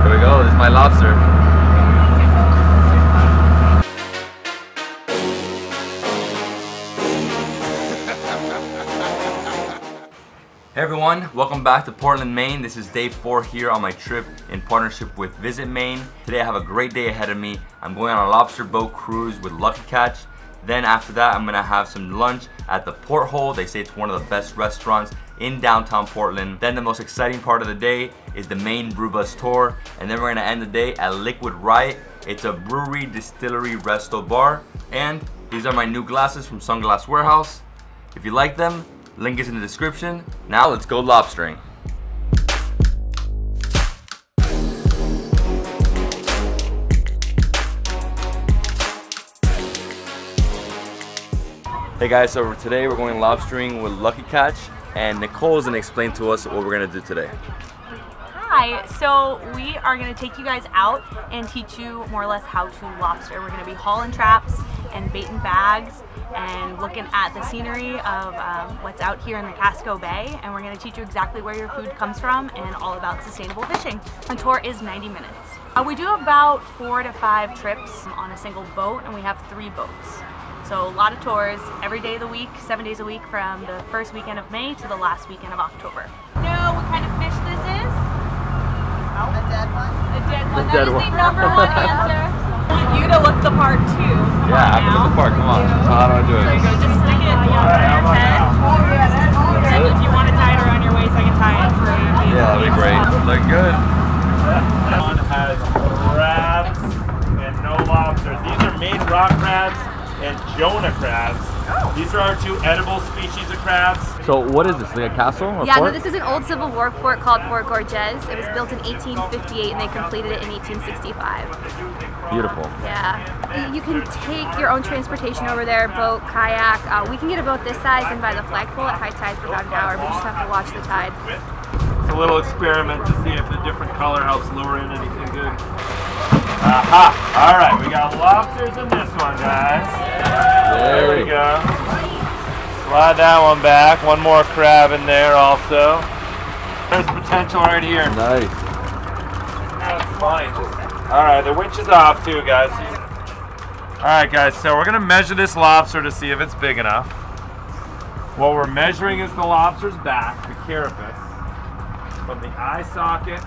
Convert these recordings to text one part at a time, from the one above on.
Here we go, this is my lobster. Hey everyone, welcome back to Portland, Maine. This is day 4 here on my trip in partnership with Visit Maine. Today I have a great day ahead of me. I'm going on a lobster boat cruise with Lucky Catch. Then after that, I'm gonna have some lunch at the Porthole. They say it's one of the best restaurants in downtown Portland. Then the most exciting part of the day is the Maine Brew Bus tour. And then we're gonna end the day at Liquid Riot. It's a brewery, distillery, resto bar. And these are my new glasses from Sunglass Warehouse. If you like them, link is in the description. Now let's go lobstering. Hey guys, so today we're going lobstering with Lucky Catch, and Nicole is going to explain to us what we're going to do today. Hi, so we are going to take you guys out and teach you more or less how to lobster. We're going to be hauling traps and baiting bags and looking at the scenery of what's out here in the Casco Bay, and we're going to teach you exactly where your food comes from and all about sustainable fishing. The tour is 90 minutes. We do about 4 to 5 trips on a single boat, and we have 3 boats. So a lot of tours every day of the week, 7 days a week, from the first weekend of May to the last weekend of October. Know what kind of fish this is? A dead one? A dead one. That is the number 1 answer. I want you to look the part too. Yeah, I have to look the part. Come on. So how do I do it? There you go. Just stick it on your head. And if you want to tie it around your waist, I can tie it for you. Yeah, that'd be great. Look good. This one has crabs and no lobsters. These are Maine rock crabs and Jonah crabs. These are our 2 edible species of crabs. So what is this, like a castle? Yeah, no, this is an old Civil War fort called Fort Gorges. It was built in 1858 and they completed it in 1865. Beautiful. Yeah. You can take your own transportation over there, boat, kayak. We can get a boat this size and buy the flagpole at high tide for about an hour, but you just have to watch the tide. It's a little experiment to see if the different color helps lure in anything good. Aha! Alright, we got lobsters in this one, guys. There we go. Slide that one back. One more crab in there also. There's potential right here. Nice. That's fine. Alright, the winch is off too, guys. Alright guys, so we're going to measure this lobster to see if it's big enough. What we're measuring is the lobster's back, the carapace, from the eye socket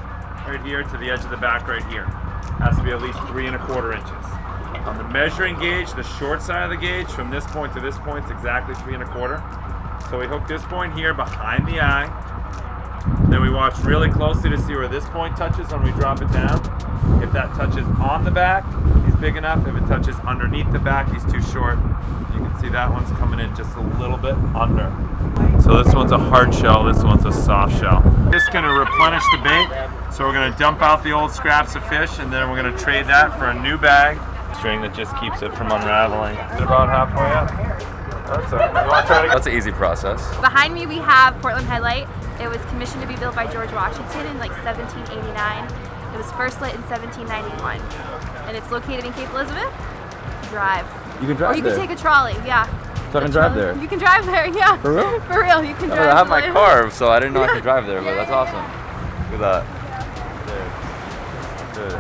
right here to the edge of the back right here. Has to be at least 3 1/4 inches. On the measuring gauge, the short side of the gauge, from this point to this point is exactly 3 1/4. So we hook this point here behind the eye. Then we watch really closely to see where this point touches when we drop it down. If that touches on the back, he's big enough. If it touches underneath the back, he's too short. You can see that one's coming in just a little bit under. So this one's a hard shell, this one's a soft shell. Just gonna replenish the bait. So we're gonna dump out the old scraps of fish, and then we're gonna trade that for a new bag. String that just keeps it from unraveling. Is it about halfway up? That's all right. You wanna try to... That's an easy process. Behind me we have Portland Highlight. It was commissioned to be built by George Washington in like 1789. It was first lit in 1791. And it's located in Cape Elizabeth. Drive. You can drive or you there. can take a trolley, yeah. So I can drive there? You can drive there, yeah. For real? For real, you can drive I have my there. car, so I didn't know I could drive there, but that's awesome. Look at that. Good.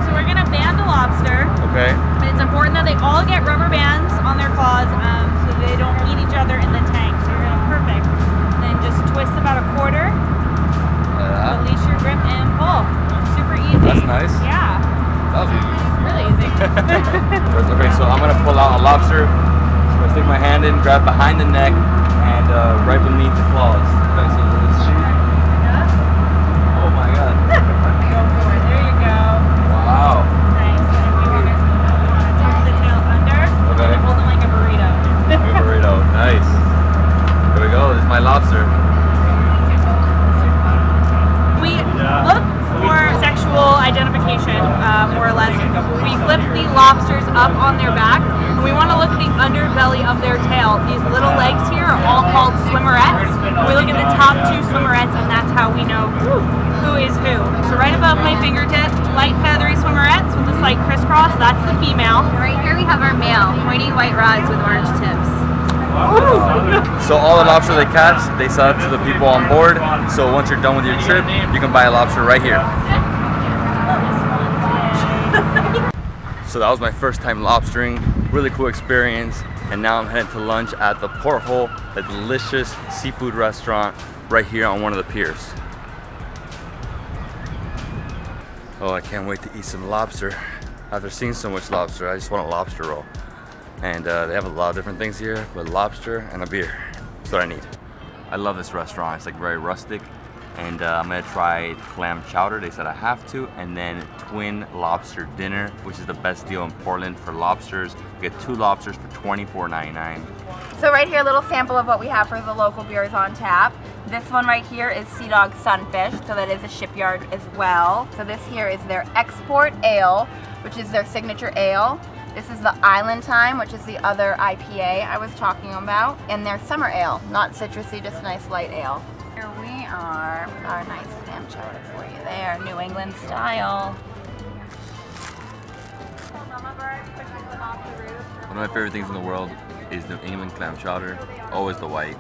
So we're going to band a lobster. Okay. But it's important that they all get rubber bands on their claws so they don't eat each other in the tank. So you're going to perfect. Then just twist about 1/4. Release your grip and pull. Super easy. That's nice. Yeah. That was easy. Really easy. Okay, so I'm going to pull out a lobster. I'm going to stick my hand in, grab behind the neck, and right beneath the claws. Okay, so let's shoot. Oh my god. Go for it. There you go. Wow. Nice. And if you want to tuck the tail under, Okay. hold it like a burrito. Like a burrito. Nice. Here we go. This is my lobster. We look for sexual identification, more or less. We flip the lobsters up on their back, and we want to look at the underbelly of their tail. These little legs here are all called swimmerettes. We look at the top 2 swimmerettes, and that's how we know who is who. So right above my fingertip, light feathery swimmerettes with a slight crisscross, that's the female. Right here we have our male, pointy white rods with orange tips. So all the lobster they catch, they sell it to the people on board. So once you're done with your trip, you can buy a lobster right here. So that was my first time lobstering, really cool experience. And now I'm heading to lunch at the Porthole, a delicious seafood restaurant right here on one of the piers. Oh, I can't wait to eat some lobster. After seeing so much lobster, I just want a lobster roll. And they have a lot of different things here, but lobster and a beer. That's what I need. I love this restaurant. It's like very rustic. And I'm gonna try clam chowder. They said I have to. And then Twin Lobster Dinner, which is the best deal in Portland for lobsters. You get 2 lobsters for $24.99. So right here, a little sample of what we have for the local beers on tap. This one right here is Sea Dog Sunfish, so that is a shipyard as well. So this here is their Export Ale, which is their signature ale. This is the Island Time, which is the other IPA I was talking about. And their Summer Ale, not citrusy, just a nice light ale. Here we are, our nice clam chowder for you there, New England style. One of my favorite things in the world is New England clam chowder, always the white.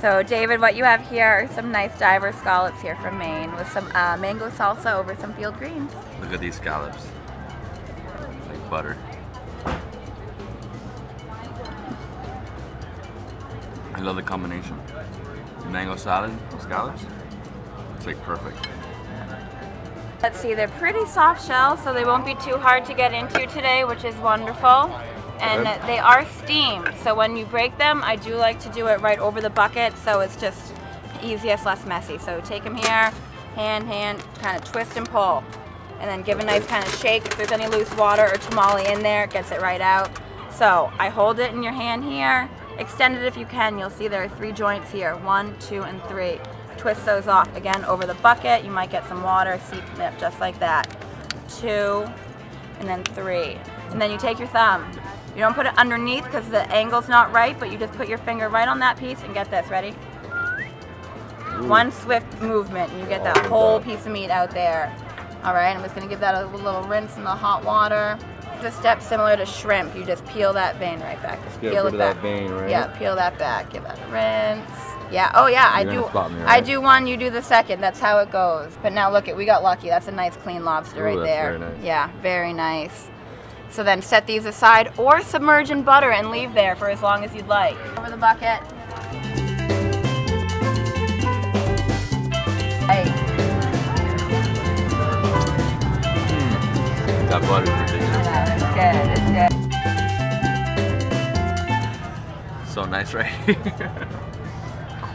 So David, what you have here are some nice diver scallops here from Maine with some mango salsa over some field greens. Look at these scallops, like butter. I love the combination. Mango salad, scallops, it's like perfect. Let's see, they're pretty soft shell, so they won't be too hard to get into today, which is wonderful. And they are steamed, so when you break them, I do like to do it right over the bucket, so it's just easiest, less messy. So take them here, hand, kind of twist and pull. And then give a nice kind of shake. If there's any loose water or tamale in there, it gets it right out. So I hold it in your hand here, extend it if you can. You'll see there are 3 joints here, 1, 2, and 3. Twist those off, again, over the bucket. You might get some water, seep nip, just like that. 2, and then 3. And then you take your thumb. You don't put it underneath because the angle's not right, but you just put your finger right on that piece and get this, ready? Ooh. One swift movement and you get that whole piece of meat out there. All right, I'm just gonna give that a little rinse in the hot water. It's a step similar to shrimp. You just peel that vein right back. Just peel it back. That vein, right? Yeah, peel that back. Give that a rinse. Yeah, oh yeah, I do one, you do the second. That's how it goes. But now look, we got lucky. That's a nice clean lobster right there. Very nice. Yeah, very nice. So then set these aside or submerge in butter and leave there for as long as you'd like. Over the bucket. Hey. That butter's ridiculous. Yeah, it's good, So nice right here.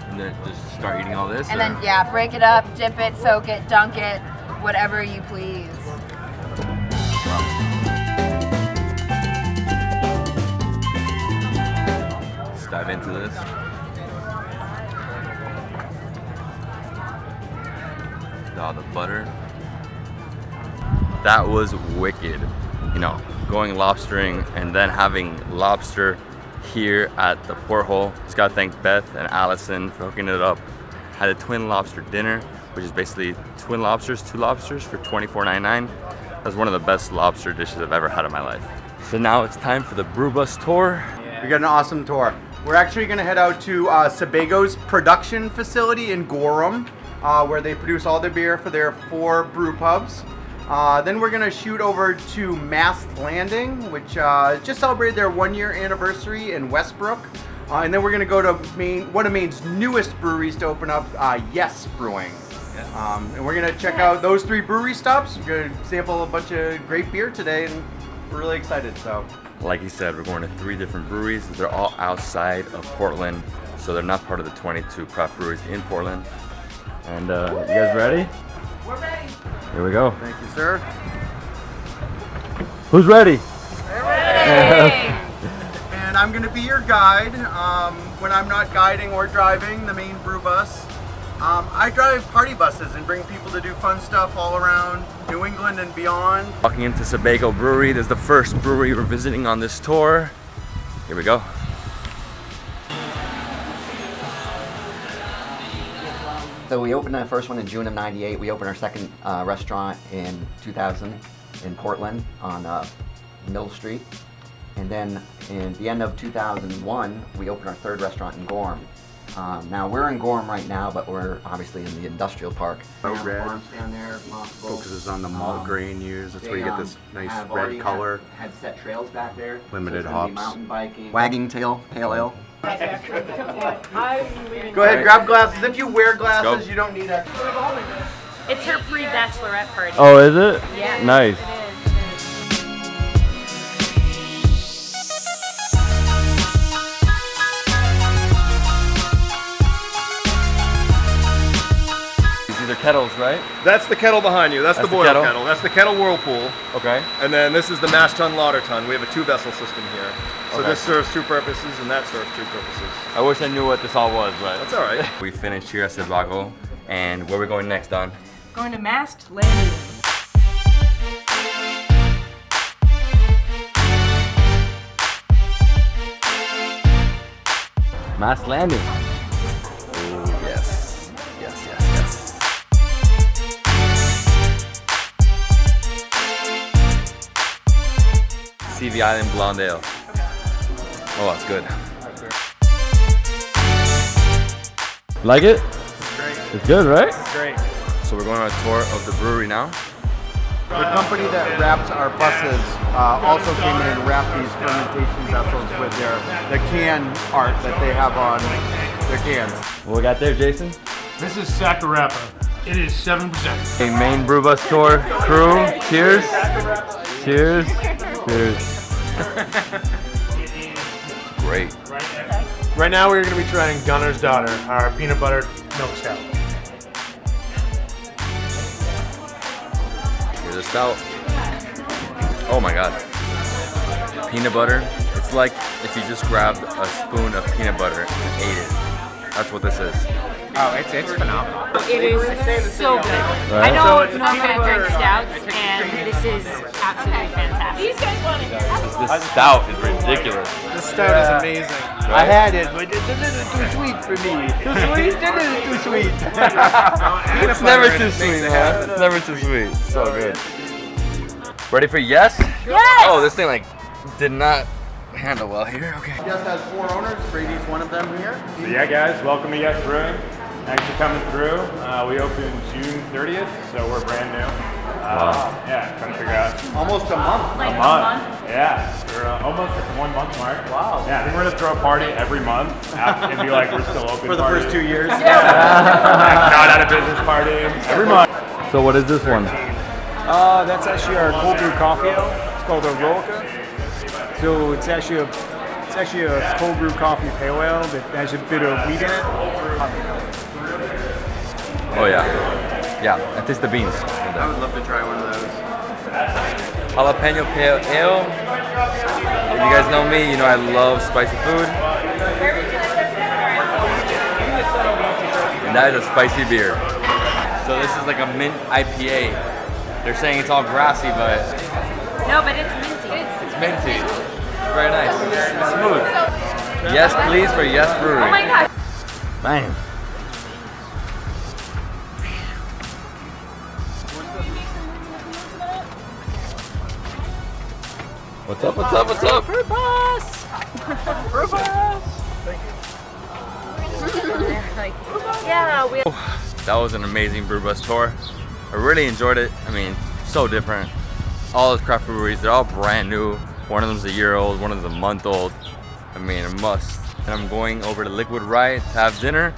And then just start eating all this? And then, yeah, break it up, dip it, soak it, dunk it, whatever you please. Let's dive into this. Oh, the butter. That was wicked. You know, going lobstering and then having lobster here at the Porthole. Just gotta thank Beth and Allison for hooking it up. Had a Twin Lobster Dinner, which is basically twin lobsters, 2 lobsters for $24.99. That's one of the best lobster dishes I've ever had in my life. So now it's time for the Brew Bus tour. We got an awesome tour. We're actually gonna head out to Sebago's production facility in Gorham, where they produce all their beer for their 4 brew pubs. Then we're gonna shoot over to Mast Landing, which just celebrated their 1-year anniversary in Westbrook. And then we're gonna go to one of Maine's newest breweries to open up, Yes Brewing. And we're gonna check out those 3 brewery stops. We're gonna sample a bunch of great beer today, and we're really excited. So, like he said, we're going to 3 different breweries. They're all outside of Portland, so they're not part of the 22 craft breweries in Portland. And you guys ready? We're ready. Here we go. thank you, sir. Who's ready? We're ready. And I'm gonna be your guide when I'm not guiding or driving the Maine Brew Bus. I drive party buses and bring people to do fun stuff all around New England and beyond. Walking into Sebago Brewery. This is the first brewery we're visiting on this tour. Here we go. So we opened the first one in June of '98. We opened our second restaurant in 2000 in Portland on Mill Street. And then in the end of 2001, we opened our 3rd restaurant in Gorham. Now we're in Gorham right now, but we're obviously in the industrial park. Red. Farms down there, possible. Focuses on the malt grain used. That's where you get this nice red color. Had set trails back there. Limited so it's gonna be hops. mountain biking. Wagging Tail Pale Ale. Go ahead, grab glasses. If you wear glasses, you don't need extra. It's her pre-bachelorette party. Oh, is it? Yeah. Nice. It is. These are kettles, right? That's the kettle behind you. That's the boil kettle. That's the kettle whirlpool. Okay. And then this is the mash tun lauter tun. We have a 2-vessel system here. So Okay. this serves 2 purposes and that serves 2 purposes. I wish I knew what this all was, but That's all right. we finished here at Sebago, and where are we going next, Don? Going to Mast Landing. Mast Landing. Oh, yes. Yes, yes, yes. CV Island Blonde Ale. Oh, that's good. Like it? Great. It's good, right? Great. So we're going on a tour of the brewery now. The company that wraps our buses also came in and wrapped these fermentation vessels with the can art that they have on their cans. What we got there, Jason? This is Sakurappa. It is 7%. A Maine Brew Bus tour crew. Cheers. Cheers. Cheers. Great. Right now we're going to be trying Gunner's Daughter, our peanut butter milk stout. Here's a stout. Oh my god. Peanut butter. It's like if you just grabbed a spoon of peanut butter and ate it. That's what this is. Oh, it's phenomenal. It is so good. I don't normally drink stouts, and this is absolutely fantastic. These guys want to This stout is ridiculous. The stout is amazing. I had it, but it's a little too sweet for me. Too sweet? It's a little too sweet. It's never too sweet, man. It's never too sweet. So good. Ready for yes? Yes! Oh, this thing like did not handle well here. Okay. Yes has 4 owners. Brady's one of them here. So yeah, guys, welcome to Yes Brewing. Thanks for coming through. We opened June 30th, so we're brand new. Yeah, trying to figure out. Almost a month. Like A month. Yeah, we're almost at the 1 month mark. Wow. Yeah, I think we're gonna throw a party every month and be like, we're still open. For the party. first 2 years. Not at a business party every month. So what is this one? That's actually our cold brew coffee ale. It's called a Rolka. So it's actually a cold brew coffee pale ale that has a bit of wheat in it. Oh yeah. Yeah, that is the beans. I would love to try one of those. Jalapeno pale ale. If you guys know me, you know I love spicy food. And that is a spicy beer. So this is like a mint IPA. They're saying it's all grassy, but No, but it's minty. it's minty. Very nice. It's smooth. Yes, please for Yes Brewery. Oh my god. Bam. What's up? What's up? What's up? Brew Bus! Brew Bus! Yeah, we That was an amazing Brew Bus tour. I really enjoyed it. I mean, so different. All those craft breweries, they're all brand new. One of them's a year old, one of them's a month old. I mean, a must. And I'm going over to Liquid Riot to have dinner,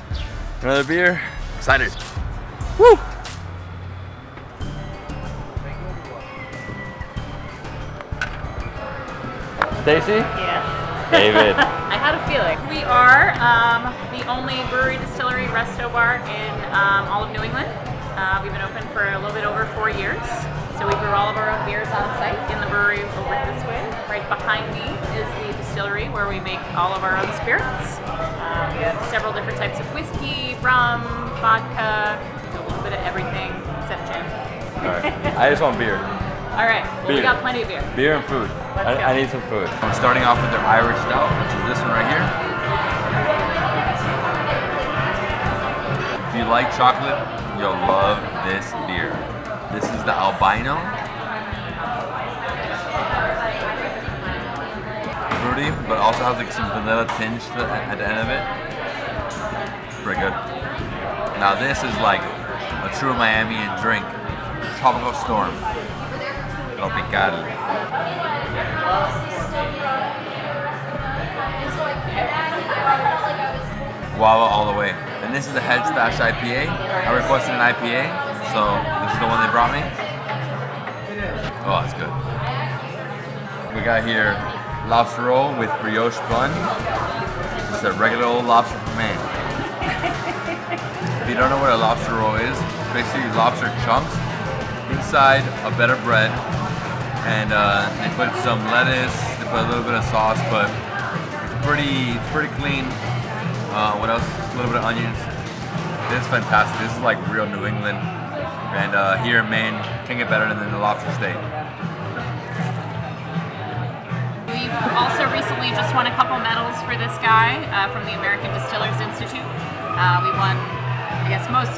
another beer. Excited. Woo! Stacy? Yes. David. I had a feeling. We are the only brewery, distillery, resto bar in all of New England. We've been open for a little bit over 4 years. So we brew all of our own beers on site in the brewery over this way. Right behind me is the distillery where we make all of our own spirits. We have several different types of whiskey, rum, vodka, a little bit of everything except gin. Alright, I just want beer. All right, well, we Beer. got plenty of beer. Beer and food. Let's go. I need some food. I'm starting off with their Irish stout, which is this one right here. If you like chocolate, you'll love this beer. This is the albino. Fruity, but also has like some vanilla tinge to it at the end of it. pretty good. Now this is like a true Miamian drink. Tropical Storm. Tropical. Guava all the way. And this is the Head Stash IPA. I requested an IPA, so this is the one they brought me. Oh, that's good. We got here lobster roll with brioche bun. It's a regular old lobster from Maine. If you don't know what a lobster roll is, it's basically lobster chunks inside a bed of bread, and they put some lettuce, they put a little bit of sauce, but it's pretty clean. What else? A little bit of onions. This is fantastic. This is like real New England, and here in Maine, can't get better than the lobster steak. We've also recently just won a couple medals for this guy from the American Distillers Institute. We won, I guess, most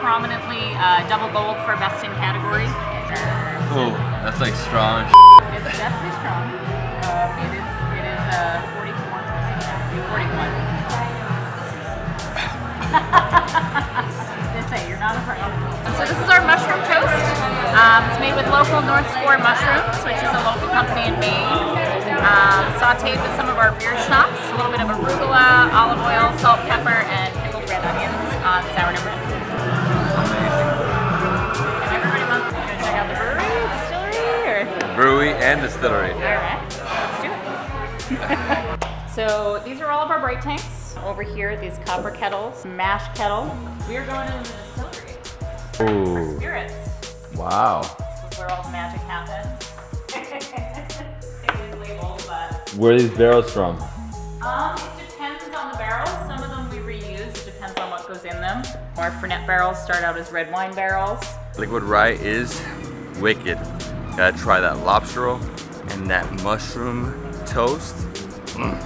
prominently double gold for best in category. Ooh, that's like strong. It's definitely strong. It is 41. They say you're not afraid. So this is our mushroom toast. It's made with local North Spore mushrooms, which is a local company in Maine. Sauteed with some of our beer schnapps, a little bit of arugula, olive oil, salt, pepper, and pickled red onions on sourdough bread. Amazing. And everybody wants to go check out the brewery, distillery, or? Brewery and distillery. Alright, let's do it. So these are all of our bright tanks. Over here, these copper kettles, mash kettle. We are going into the distillery. Ooh. Spirits. Wow. This is where all the magic happens. It was labeled, but Where are these barrels from? it depends on the barrels. Some of them we reuse. It depends on what goes in them. Our Fernet barrels start out as red wine barrels. Liquid Riot is wicked. Gotta try that lobster roll and that mushroom toast. Mm.